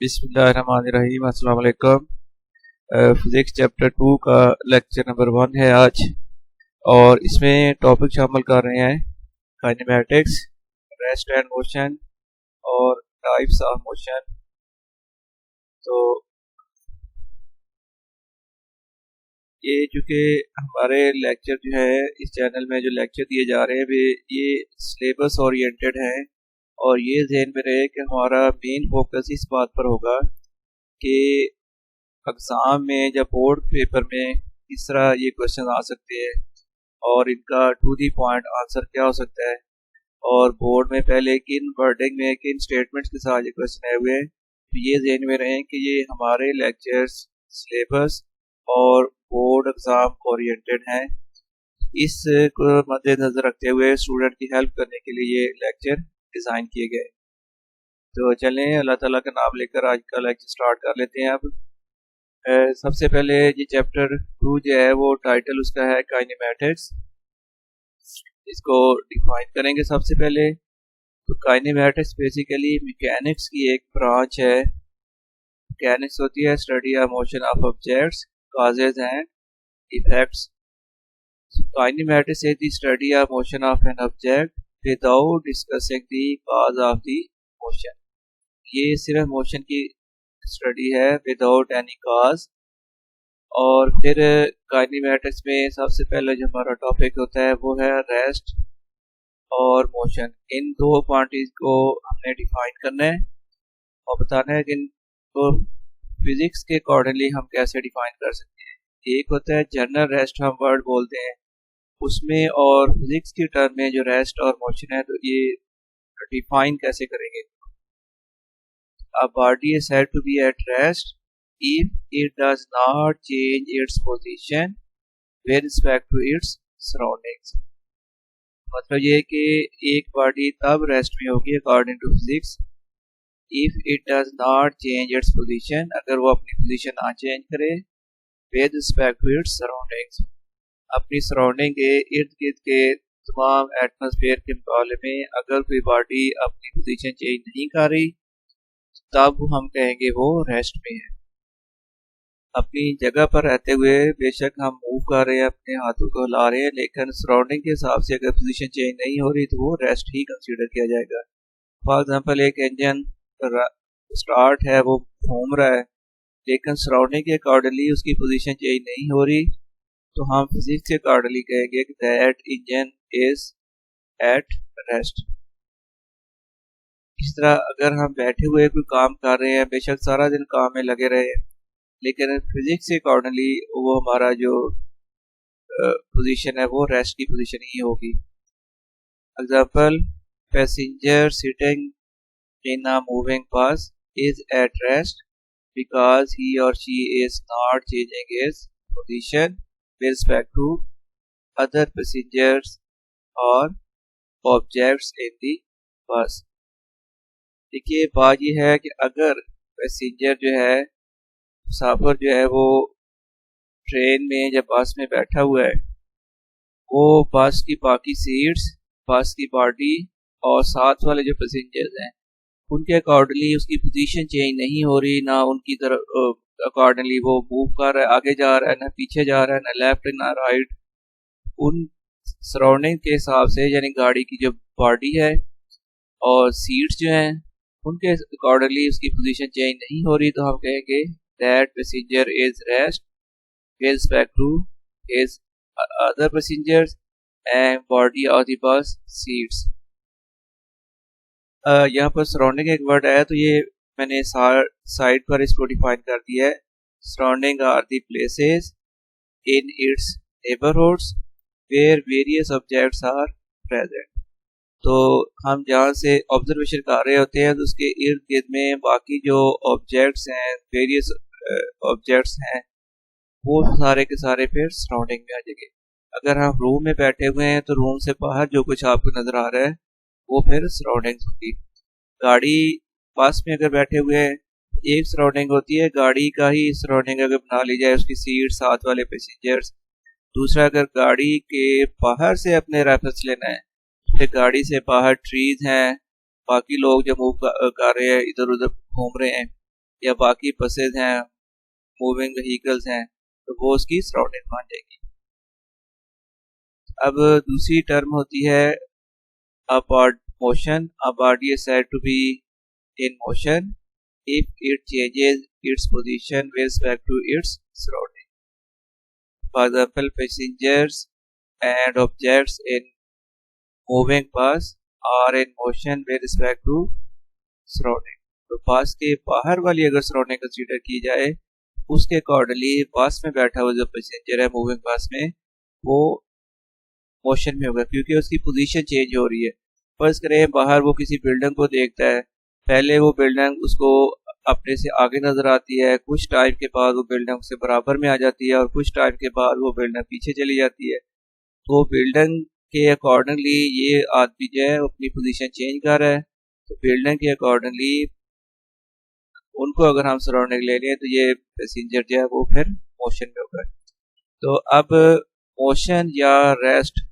बिस्मिल्लाहिर्रहमानिर्रहीम। अस्सलाम वालेकुम। फिजिक्स चैप्टर 2 का लेक्चर नंबर 1 है आज, और इसमें टॉपिक शामिल कर रहे हैं काइनेमैटिक्स, रेस्ट एंड मोशन और टाइप्स ऑफ मोशन। तो ये चूँकि हमारे लेक्चर जो है इस चैनल में जो लेक्चर दिए जा रहे हैं ये सिलेबस ओरिएंटेड हैं, और ये ध्यान में रहे कि हमारा मेन फोकस इस बात पर होगा कि एग्ज़ाम में या बोर्ड पेपर में किस तरह ये क्वेश्चन आ सकते हैं और इनका टू दी पॉइंट आंसर क्या हो सकता है, और बोर्ड में पहले किन वर्डिंग में किन स्टेटमेंट्स के साथ ये क्वेश्चन आए हुए हैं। तो ये ध्यान में रहें कि ये हमारे लेक्चर्स सिलेबस और बोर्ड एग्ज़ाम ओरिएंटेड हैं। इस को मद्देनज़र रखते हुए स्टूडेंट की हेल्प करने के लिए ये लेक्चर डिज़ाइन किए गए। तो चलें अल्लाह ताला का नाम लेकर आज का लेक्चर स्टार्ट कर लेते हैं। अब सबसे पहले ये चैप्टर 2 जो है वो टाइटल उसका है काइनेमैटिक्स। इसको डिफाइन करेंगे सबसे पहले। तो काइनेमैटिक्स बेसिकली मैकेनिक्स की एक ब्रांच है। मैकेनिक्स होती है study of motion of objects, causes and effects. Kinematics is the study of motion of an object without discussing the cause of the motion. ये सिर्फ मोशन की स्टडी है without any cause. और फिर kinematics में सबसे पहले जो हमारा टॉपिक होता है वो है रेस्ट और मोशन। इन दो क्वांटिटीज को हमने डिफाइन करना है और बताना है कि इनको फिजिक्स के अकॉर्डिंगली हम कैसे डिफाइन कर सकते हैं। एक होता है जनरल रेस्ट, हम वर्ड बोलते हैं उसमें, और फिजिक्स की टर्म में जो रेस्ट और मोशन है तो ये डिफाइन कैसे करेंगे। A body is said to be at rest if it does not change its position with respect to its surroundings। मतलब ये कि एक बॉडी तब रेस्ट में होगी according to physics if it does not change its position, अगर वो अपनी पोजीशन ना चेंज करे with respect to its surroundings, अपनी सराउंडिंग के इर्द गिर्द के तमाम एटमॉस्फेयर के मुकाबले में अगर कोई बॉडी अपनी पोजीशन चेंज नहीं कर रही तब हम कहेंगे वो रेस्ट में है। अपनी जगह पर रहते हुए बेशक हम मूव कर रहे हैं, अपने हाथों को हिला रहे हैं, लेकिन सराउंडिंग के हिसाब से अगर पोजीशन चेंज नहीं हो रही तो वो रेस्ट ही कंसीडर किया जाएगा। फॉर एग्जांपल एक इंजन स्टार्ट है, वो घूम रहा है, लेकिन सराउंडिंग के अकॉर्डिंगली उसकी पोजीशन चेंज नहीं हो रही तो हम फिजिक्स के अकॉर्डिंगली कहेंगे कि that engine is at rest. इस तरह अगर हम बैठे हुए कोई काम कर रहे हैं, बेशक सारा दिन काम में लगे रहे हैं, लेकिन फिजिक्स के अकॉर्डिंगली वो हमारा जो पोजीशन है वो रेस्ट की पोजीशन ही होगी। Example, passenger sitting in a moving bus is at rest because he और she is not changing his position with respect to other passengers और ऑब्जेक्ट्स इन द बस। देखिए बात ये है कि अगर पैसेंजर जो है, मुसाफिर जो है, वो ट्रेन में या बस में बैठा हुआ है, वो बस की बाकी सीट्स, बस की बॉडी और साथ वाले जो पैसेंजर्स हैं उनके अकॉर्डिंगली उसकी पोजीशन चेंज नहीं हो रही, ना उनकी तरफ अकॉर्डिंगली वो मूव कर रहा है, आगे जा रहा है, ना पीछे जा रहा है, ना लेफ्ट ना राइट। उन सराउंडिंग के हिसाब से यानी गाड़ी की जो बॉडी है और सीट्स जो हैं उनके अकॉर्डिंगली उसकी पोजीशन चेंज नहीं हो रही तो हम कहेंगे that passenger is rest with respect to his other passengers and body of the bus seats. यहाँ पर सराउंडिंग एक वर्ड आया तो ये मैंने साइड पर इसको डिफाइन कर दिया है। Surrounding are the places in its neighbourhoods where various objects are present. तो हम जहाँ से ऑब्जर्वेशन कर रहे होते हैं तो उसके इर्द गिर्द में बाकी जो ऑब्जेक्ट्स हैं, वेरियस ऑब्जेक्ट्स हैं, वो सारे के सारे फिर सराउंडिंग में आ जाएंगे। अगर हम रूम में बैठे हुए हैं तो रूम से बाहर जो कुछ आपको नज़र आ रहा है वो फिर सराउंडिंग्स होगी। गाड़ी बस में अगर बैठे हुए हैं एक सराउंडिंग होती है, गाड़ी का ही सराउंडिंग अगर बना ली जाए, उसकी सीट, साथ वाले पैसेंजर्स। दूसरा, अगर गाड़ी के बाहर से अपने रेफरेंस लेना है, गाड़ी से बाहर ट्रीज हैं, बाकी लोग जो मूव कर रहे हैं, इधर उधर घूम रहे हैं, या बाकी बसेज हैं, मूविंग व्हीकल्स हैं, तो वो उसकी सराउंडिंग मान जाएगी। अब दूसरी टर्म होती है upward motion. A body is said to be in motion if it changes its position with respect to its surrounding. For example, passengers and objects in moving bus are in motion with respect to surrounding. तो बस के बाहर वाली अगर surrounding consider की जाए, उसके accordingly बस में बैठा हुआ जो पैसेंजर है मूविंग बस में, वो मोशन में होगा क्योंकि उसकी पोजीशन चेंज हो रही है। फर्ज करें बाहर वो किसी बिल्डिंग को देखता है, पहले वो बिल्डिंग उसको अपने से आगे नजर आती है, कुछ टाइम के बाद वो बिल्डिंग उससे बराबर में आ जाती है और कुछ टाइम के बाद वो बिल्डिंग पीछे चली जाती है। तो बिल्डिंग के अकॉर्डिंगली ये आदमी जो है अपनी पोजीशन चेंज कर रहा है, तो बिल्डिंग के अकॉर्डिंगली उनको अगर हम सराउंडिंग ले लें तो ये पैसेंजर जो है वो फिर मोशन में होगा। तो अब मोशन या रेस्ट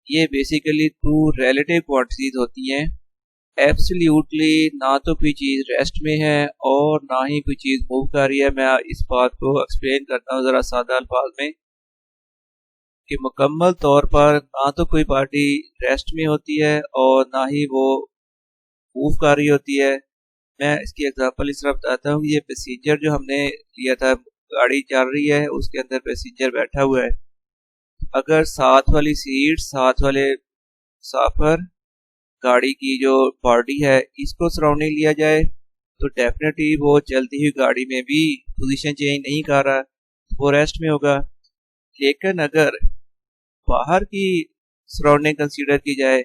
ये बेसिकली टू रिलेटिव क्वांटिटीज होती हैं। एब्सोल्युटली ना तो कोई चीज़ रेस्ट में है और ना ही कोई चीज़ मूव कर रही है। मैं इस बात को एक्सप्लेन करता हूँ ज़रा सादा अल्फाज में कि मुकम्मल तौर पर ना तो कोई पार्टी रेस्ट में होती है और ना ही वो मूव कर रही होती है। मैं इसकी एग्जांपल इस तरह बताता हूँ कि ये पैसेंजर जो हमने लिया था, गाड़ी चल रही है, उसके अंदर पैसेंजर बैठा हुआ है। अगर साथ वाली सीट, साथ वाले मुसाफिर, गाड़ी की जो बॉडी है, इसको सराउंडिंग लिया जाए तो डेफिनेटली वो चलती हुई गाड़ी में भी पोजीशन चेंज नहीं कर रहा, वो रेस्ट में होगा। लेकिन अगर बाहर की सराउंडिंग कंसीडर की जाए,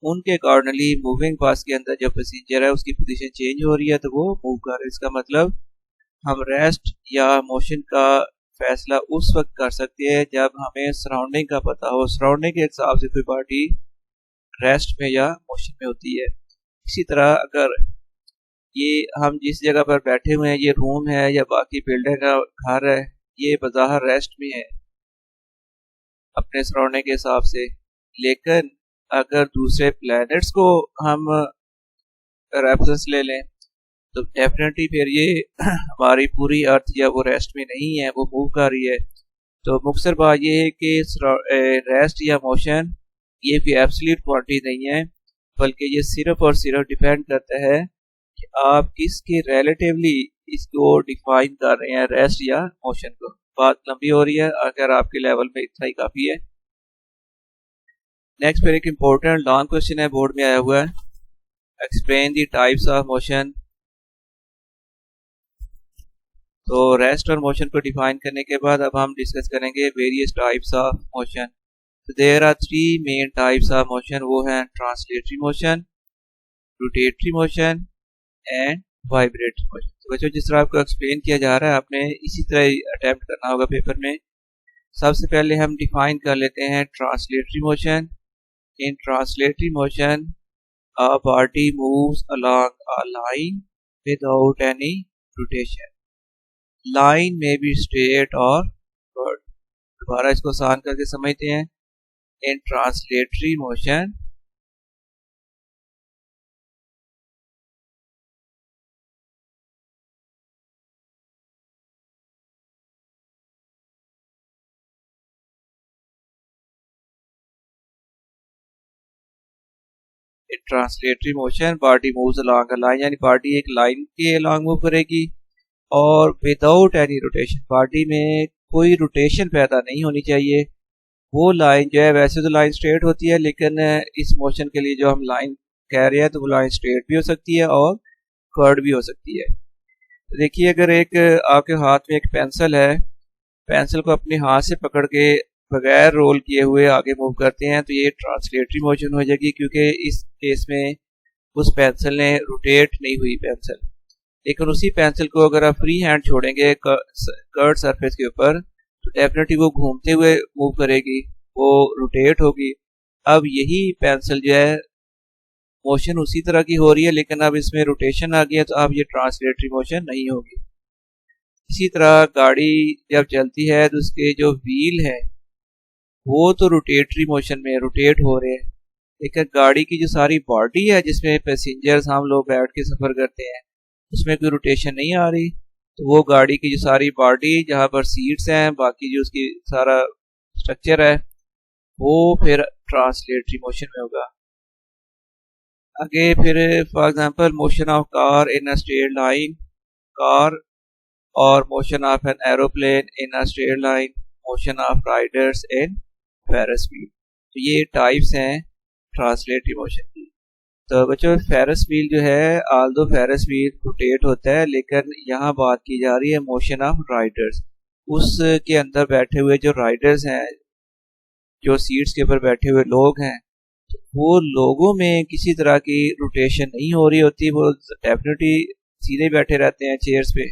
उनके अकॉर्डिंगली मूविंग बस के अंदर जो पैसेंजर है उसकी पोजीशन चेंज हो रही है तो वो मूव कर रहा है। इसका मतलब हम रेस्ट या मोशन का फैसला उस वक्त कर सकते हैं जब हमें सराउंडिंग का पता हो, सराउंडिंग के हिसाब से कोई पार्टी रेस्ट में या मोशन में होती है। इसी तरह अगर ये हम जिस जगह पर बैठे हुए हैं, ये रूम है या बाकी बिल्डिंग का घर है, ये बज़ाहिर रेस्ट में है अपने सराउंडिंग के हिसाब से, लेकिन अगर दूसरे प्लैनेट्स को हम रेफरेंस ले लें तो डेफिनेटली फिर ये हमारी पूरी अर्थ या वो रेस्ट में नहीं है, वो मूव कर रही है। तो मुख्तसर बात ये है कि रेस्ट या मोशन ये कोई एब्सोल्यूट क्वांटिटी नहीं है, बल्कि ये सिर्फ और सिर्फ डिपेंड करता है कि आप किसके रिलेटिवली इसको डिफाइन कर रहे हैं, रेस्ट या मोशन को। बात लंबी हो रही है, अगर आपके लेवल में इतना ही काफ़ी है। नेक्स्ट फिर एक इम्पोर्टेंट लॉन्ग क्वेश्चन है, बोर्ड में आया हुआ है, explain the types of motion. तो रेस्ट और मोशन को डिफाइन करने के बाद अब हम डिस्कस करेंगे वेरियस टाइप्स ऑफ मोशन। तो there are 3 main types of motion, वो हैं translatory motion, rotatory motion and vibratory motion. तो बच्चों जिस तरह आपको एक्सप्लेन किया जा रहा है आपने इसी तरह अटेम्प्ट करना होगा पेपर में। सबसे पहले हम डिफाइन कर लेते हैं translatory motion. In translatory motion a body moves along a line without any rotation. Line may be straight or curved. दोबारा इसको आसान करके समझते हैं। In translatory motion translatory motion body moves along a line, यानी बॉडी एक line के along move करेगी और विदाउट एनी रोटेशन, बॉडी में कोई रोटेशन पैदा नहीं होनी चाहिए। वो लाइन जो है, वैसे तो लाइन स्ट्रेट होती है, लेकिन इस मोशन के लिए जो हम लाइन कह रहे हैं तो वो लाइन स्ट्रेट भी हो सकती है और कर्व भी हो सकती है। तो देखिए अगर एक आपके हाथ में एक पेंसिल है, पेंसिल को अपने हाथ से पकड़ के बगैर रोल किए हुए आगे मूव करते हैं तो ये ट्रांसलेटरी मोशन हो जाएगी, क्योंकि इस केस में उस पेंसिल ने रोटेट नहीं हुई पेंसिल। लेकिन उसी पेंसिल को अगर आप फ्री हैंड छोड़ेंगे कर्व सरफेस के ऊपर तो डेफिनेटली वो घूमते हुए मूव करेगी, वो रोटेट होगी। अब यही पेंसिल जो है मोशन उसी तरह की हो रही है, लेकिन अब इसमें रोटेशन आ गया तो अब ये ट्रांसलेटरी मोशन नहीं होगी। इसी तरह गाड़ी जब चलती है तो उसके जो व्हील है वो तो रोटेटरी मोशन में रोटेट हो रहे हैं, लेकिन गाड़ी की जो सारी बॉडी है जिसमें पैसेंजर्स हम लोग बैठ के सफ़र करते हैं उसमें कोई रोटेशन नहीं आ रही। तो वो गाड़ी की जो सारी बॉडी जहाँ पर सीट्स हैं, बाकी जो उसकी सारा स्ट्रक्चर है, वो फिर ट्रांसलेटरी मोशन में होगा। आगे फिर for example motion of car in a straight line, car, और motion of an aeroplane in a straight line, motion of riders in Ferris wheel. तो ये टाइप्स हैं ट्रांसलेटरी मोशन की। तो बच्चों फेरिस व्हील जो है, आल्दो फेरिस व्हील रोटेट होता है, लेकिन यहाँ बात की जा रही है मोशन ऑफ राइडर्स। उसके अंदर बैठे हुए जो राइडर्स हैं, जो सीट्स के ऊपर बैठे हुए लोग हैं, तो वो लोगों में किसी तरह की रोटेशन नहीं हो रही होती, वो डेफिनेटली सीधे बैठे रहते हैं चेयर्स पे।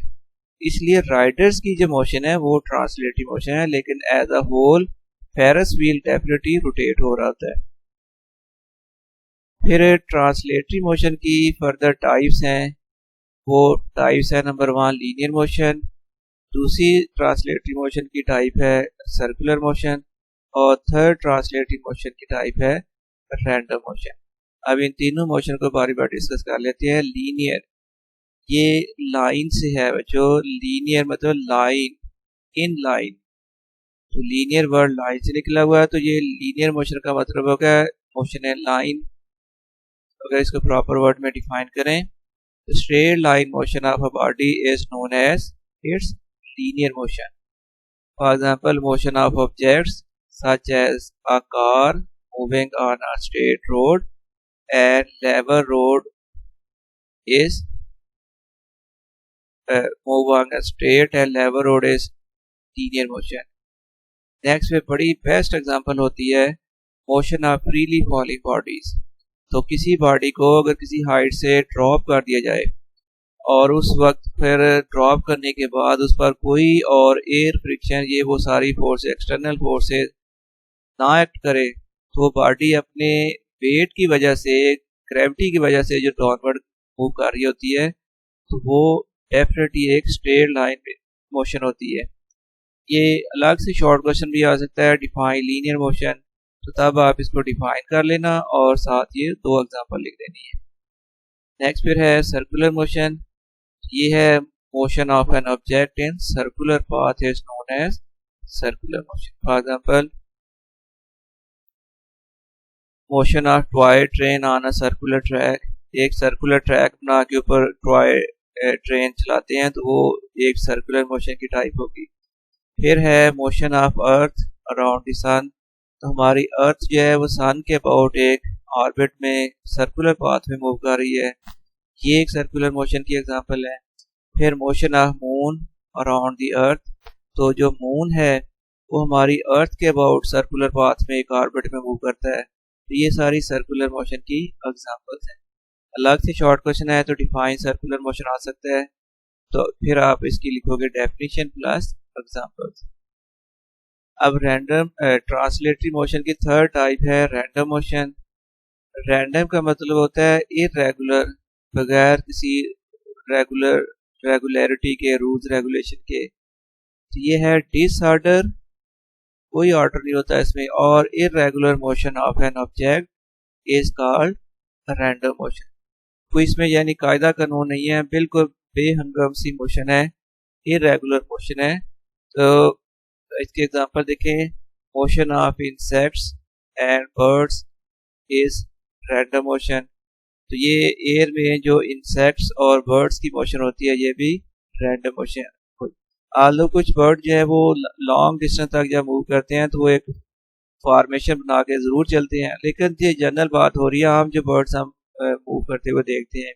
इसलिए राइडर्स की जो मोशन है वो ट्रांसलेटरी मोशन है, लेकिन as a whole Ferris wheel definitely rotate हो रहा होता है। फिर ट्रांसलेटरी मोशन की फर्दर टाइप्स हैं। वो टाइप्स है नंबर 1 लीनियर मोशन, दूसरी ट्रांसलेटरी मोशन की टाइप है सर्कुलर मोशन, और थर्ड ट्रांसलेटरी मोशन की टाइप है रैंडम मोशन। अब इन तीनों मोशन को बारी बारी डिस्कस कर लेते हैं। लीनियर, ये लाइन से है बच्चों, लीनियर मतलब लाइन, इन लाइन, तो लीनियर वर्ड लाइन से निकला हुआ है, तो ये लीनियर मोशन का मतलब होगा मोशन है लाइन। अगर इसको प्रॉपर वर्ड में डिफाइन करें, तो straight line motion of a body is known as its linear motion. For example motion of objects such as a car moving on a straight road and level road is move on a straight and level road is linear motion. Next में बड़ी best example होती है motion of freely falling bodies. तो किसी body को अगर किसी height से ड्रॉप कर दिया जाए और उस वक्त फिर ड्रॉप करने के बाद उस पर कोई और एयर फ्रिक्शन, ये वो सारी फोर्स, एक्सटर्नल फोर्सेस ना एक्ट करे, तो बॉडी अपने वेट की वजह से, ग्रेविटी की वजह से जो डाउनवर्ड मूव कर रही होती है, तो वो डेफिनेटली एक स्ट्रेट लाइन मोशन होती है। ये अलग से शॉर्ट क्वेश्चन भी आ सकता है, डिफाइन लीनियर मोशन, तो तब आप इसको डिफाइन कर लेना और साथ ये 2 एग्जांपल लिख देनी है। नेक्स्ट फिर है सर्कुलर मोशन। ये है motion of an object in circular path is known as circular motion. For example motion of toy train on a circular track, एक सर्कुलर ट्रैक बना के ऊपर टॉय ट्रेन चलाते हैं, तो वो एक सर्कुलर मोशन की टाइप होगी। फिर है motion of earth around the sun, तो हमारी अर्थ जो है वो सन के अबाउट एक ऑर्बिट में सर्कुलर पाथ में मूव कर रही है, ये एक सर्कुलर मोशन की एग्जांपल है। फिर motion of moon around the earth, तो जो मून है वो हमारी अर्थ के अबाउट सर्कुलर पाथ में एक ऑर्बिट में मूव करता है, तो ये सारी सर्कुलर मोशन की एग्जांपल्स हैं। अलग से शॉर्ट क्वेश्चन है तो डिफाइन सर्कुलर मोशन आ सकता है, तो फिर आप इसकी लिखोगे डेफिनेशन प्लस एग्जांपल्स। अब रैंडम ट्रांसलेटरी मोशन की थर्ड टाइप है रैंडम मोशन। रैंडम का मतलब होता है इरेगुलर, बगैर किसी रेगुलरिटी के, रूल्स रेगुलेशन के। तो ये है डिसऑर्डर, कोई ऑर्डर नहीं होता इसमें, और irregular motion of an object is called random motion. कोई इसमें यानी कायदा कानून नहीं है, बिल्कुल बेहंगम सी मोशन है, इरेगुलर मोशन है। तो इसके एग्जांपल देखें, motion of insects and birds is random motion. तो ये एयर में जो इंसेक्ट्स और बर्ड्स की मोशन होती है, ये भी रैंडम मोशन है। आलो कुछ बर्ड जो है वो लॉन्ग डिस्टेंस तक जब मूव करते हैं तो वो एक फॉर्मेशन बना के जरूर चलते हैं, लेकिन ये जनरल बात हो रही है, आम जो बर्ड्स हम मूव करते हुए देखते हैं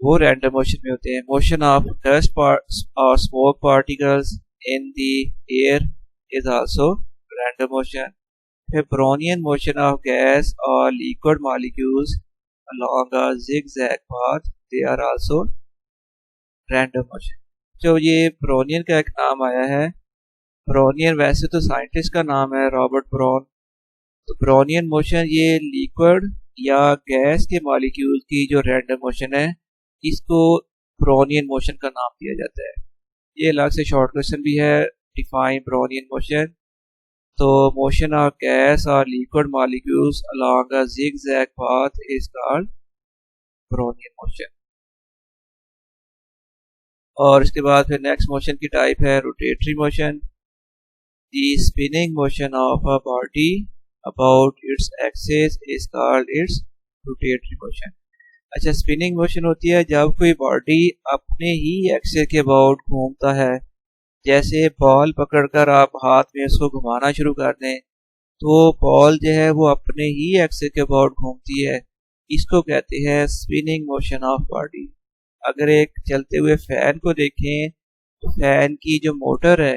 वो रैंडम मोशन में होते हैं। मोशन ऑफ डस्ट और smoke particles in the air is also random motion. फिर ब्रोनियन मोशन ऑफ गैस और liquid molecules along a zigzag path, they are also random motion। जो ये ब्रोनियन का एक नाम आया है, ब्रोनियन वैसे तो साइंटिस्ट का नाम है रॉबर्ट ब्राउन। तो ब्रोनियन मोशन ये लिक्विड या गैस के मॉलिक्यूल की जो रैंडम मोशन है, इसको ब्रोनियन मोशन का नाम दिया जाता है। ये अलग से शॉर्ट क्वेश्चन भी है, डिफाइन ब्रोनियन मोशन। तो मोशन ऑफ गैस और liquid molecules along a zigzag path is called Brownian motion. और इसके बाद फिर नेक्स्ट मोशन की टाइप है rotatory motion. The spinning motion of a body about its axis is called its rotatory motion. अच्छा, spinning motion होती है जब कोई बॉडी अपने ही एक्सिस के अबाउट घूमता है। जैसे बॉल पकड़कर आप हाथ में उसको घुमाना शुरू कर दें तो बॉल जो है वो अपने ही एक्सिस के अबाउट घूमती है। इसको कहते हैं स्पिनिंग मोशन ऑफ बॉडी। अगर एक चलते हुए फैन को देखें तो फैन की जो मोटर है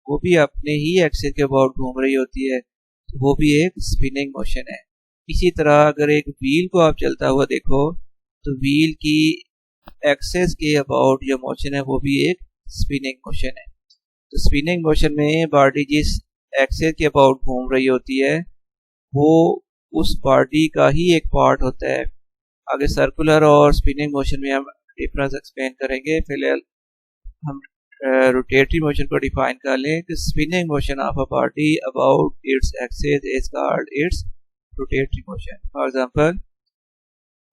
वो भी अपने ही एक्सिस के अबाउट घूम रही होती है, तो वो भी एक स्पिनिंग मोशन है। इसी तरह अगर एक व्हील को आप चलता हुआ देखो तो व्हील की एक्सिस के अबाउट जो मोशन है वो भी एक स्पिनिंग मोशन है। तो स्पिनिंग मोशन में बॉडी जिस एक्सिस के अबाउट घूम रही होती है वो उस बॉडी का ही एक पार्ट होता है। आगे सर्कुलर और स्पिनिंग मोशन में हम डिफरेंस एक्सप्लेन करेंगे। फिलहाल हम रोटेटरी मोशन को डिफाइन कर लें कि spinning motion of a body about its axis is called its rotatory motion. For example,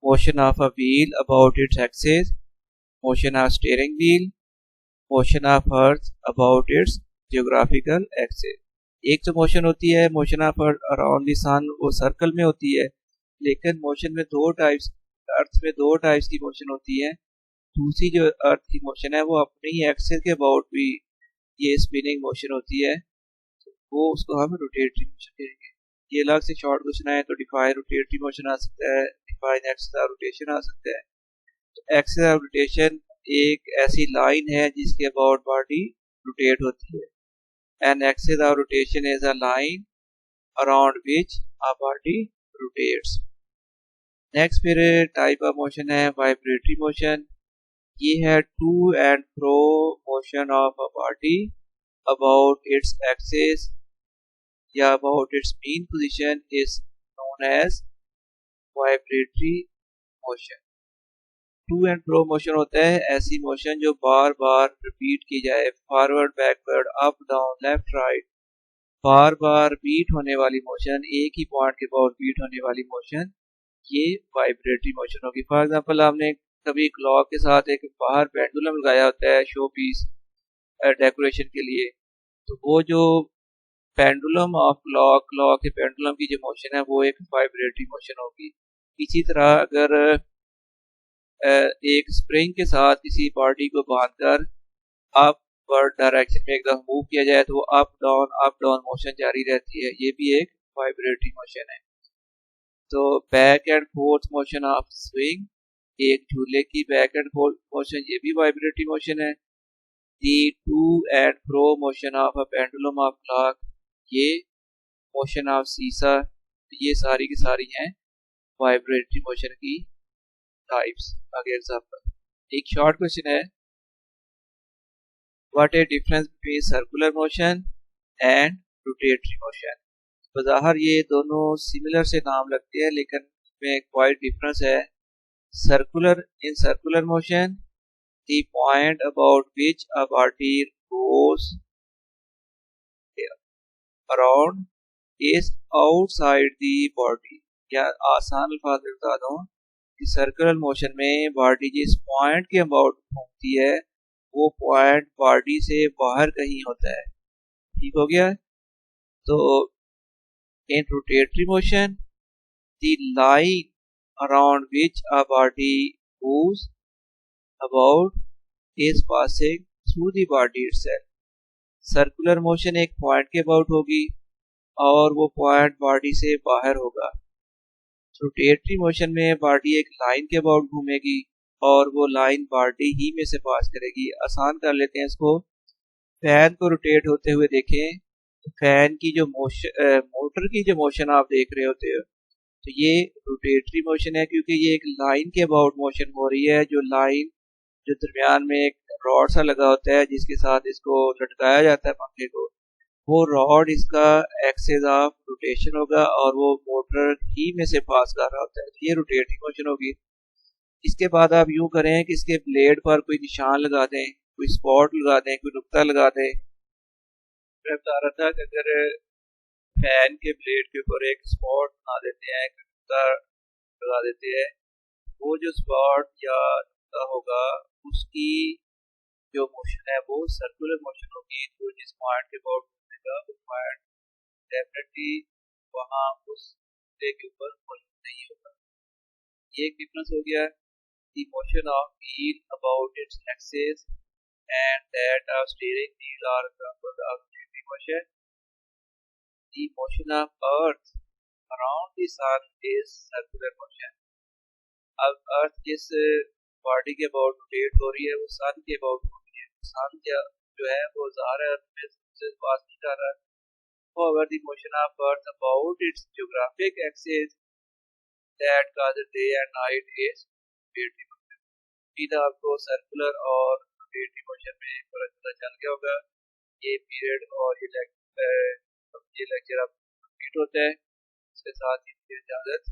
motion of a wheel about its axis, motion of steering wheel, motion of earth about its geographical axis. एक तो motion होती है motion of around the sun, वो circle में होती है, लेकिन motion में दो टाइप्स, अर्थ में दो टाइप्स की मोशन होती है। दूसरी जो अर्थ की मोशन है वो अपने ही एक्सिस के अबाउट भी ये स्पिनिंग मोशन होती है, वो उसको हम रोटेटरी मोशन कहेंगे। ये अलग से शॉर्ट क्वेश्चन है तो डिफाइन रोटेटरी मोशन आ सकता है, डिफाइन एक्सिस ऑफ रोटेशन आ सकता है। तो एक्सिस ऑफ रोटेशन एक ऐसी लाइन है जिसके अबाउट बॉडी रोटेट होती है। An axis of rotation is a line around which a body rotates. Next फिर टाइप ऑफ मोशन है वाइब्रेटरी मोशन। ये है to and fro motion of a body about its axis या about its mean position is known as vibratory motion. To and fro motion होता है ऐसी motion जो बार बार repeat की जाए, forward backward up down left right, बार बार beat होने वाली मोशन, एक ही पॉइंट के अबाउट बीट होने वाली मोशन, ये वाइब्रेटरी मोशन होगी। फॉर एग्जांपल, आपने कभी क्लॉक के साथ एक बाहर पेंडुलम लगाया होता है शो पीस डेकोरेशन के लिए, तो वो जो पेंडुलम ऑफ क्लॉक, क्लॉक के पेंडुलम की जो मोशन है वो एक वाइब्रेटरी मोशन होगी। इसी तरह अगर एक स्प्रिंग के साथ किसी बॉडी को बांधकर अपवर्ड डायरेक्शन में एकदम मूव किया जाए तो वो अप डाउन मोशन जारी रहती है, ये भी एक वाइब्रेटरी मोशन है। तो back and fourth motion of swing, एक झूले की बैक एंड फोर्थ मोशन, ये भी वाइब्रेटरी मोशन है। The to and fro motion of a pendulum of clock, ये मोशन ऑफ सीसा, ये सारी की सारी हैं वाइब्रेटरी मोशन की टाइप्स। आगे एग्जांपल एक शॉर्ट क्वेश्चन है, what a difference between circular motion and rotatory motion. बज़ाहिर ये दोनों सिमिलर से नाम लगते हैं लेकिन इसमें क्वाइट डिफरेंस है। Circular, in circular motion the point about which a body goes around is outside the body. या आसान अल्फाज में बता दूं कि सर्कुलर मोशन में बॉडी जिस पॉइंट के अबाउट घूमती है वो पॉइंट बॉडी से बाहर कहीं होता है। ठीक हो गया। तो इन rotatory motion the line around which a body moves about is passing through the body itself. Circular motion एक पॉइंट के अबाउट होगी और वो पॉइंट बॉडी से बाहर होगा। रोटेटरी मोशन में बॉडी एक लाइन के अबाउट घूमेगी और वो लाइन बॉडी ही में से पास करेगी। आसान कर लेते हैं इसको, फैन को रोटेट होते हुए देखें तो फैन की जो मोशन, मोटर की जो मोशन आप देख रहे होते हो तो ये रोटेटरी मोशन है, क्योंकि ये एक लाइन के अबाउट मोशन हो रही है। जो लाइन जो दरमियान में एक रॉड सा लगा होता है जिसके साथ इसको लटकाया जाता है पंखे को, वो रॉड इसका एक्सिस ऑफ रोटेशन होगा और वो मोटर ही में से पास कर रहा होता है, तो ये रोटेटरी मोशन होगी। इसके बाद आप यूं करें कि इसके ब्लेड पर कोई निशान लगा दें, कोई स्पॉट लगा दें, कोई नुक्ता लगा दें। मैं बता रहा था कि अगर फैन के ब्लेड के ऊपर एक स्पॉट बना देते हैं, नुक्ता लगा देते हैं, वो जो स्पॉट या नुक्ता होगा उसकी जो मोशन है वो सर्कुलर मोशन होगी, तो जिस पॉइंट के अबाउट घूमेगा वो पॉइंट डेफिनेटली वहाँ उस प्ले के ऊपर मोशन नहीं होगा। ये एक डिफरेंस हो गया। the motion of wheel about its axis and that of steering wheel are examples of rotatory motion. The motion of earth around the sun is circular motion. अब अर्थ जिस बॉडी के अबाउट रोटेट हो रही है वो सन के अबाउट हो रही है। सन जो है वो ज़ाहिर है अर्थ में सबसे पास नहीं कर रहा है। However, the motion of earth about its geographic axis that causes day and night is rotatory motion. सीधा आपको सर्कुलर और रोटेटरी मोशन में फर्क पता चल गया होगा। ये पीरियड और ये लेक्चर अब कंप्लीट होता है। इसके साथ ही मुझे इजाज़त।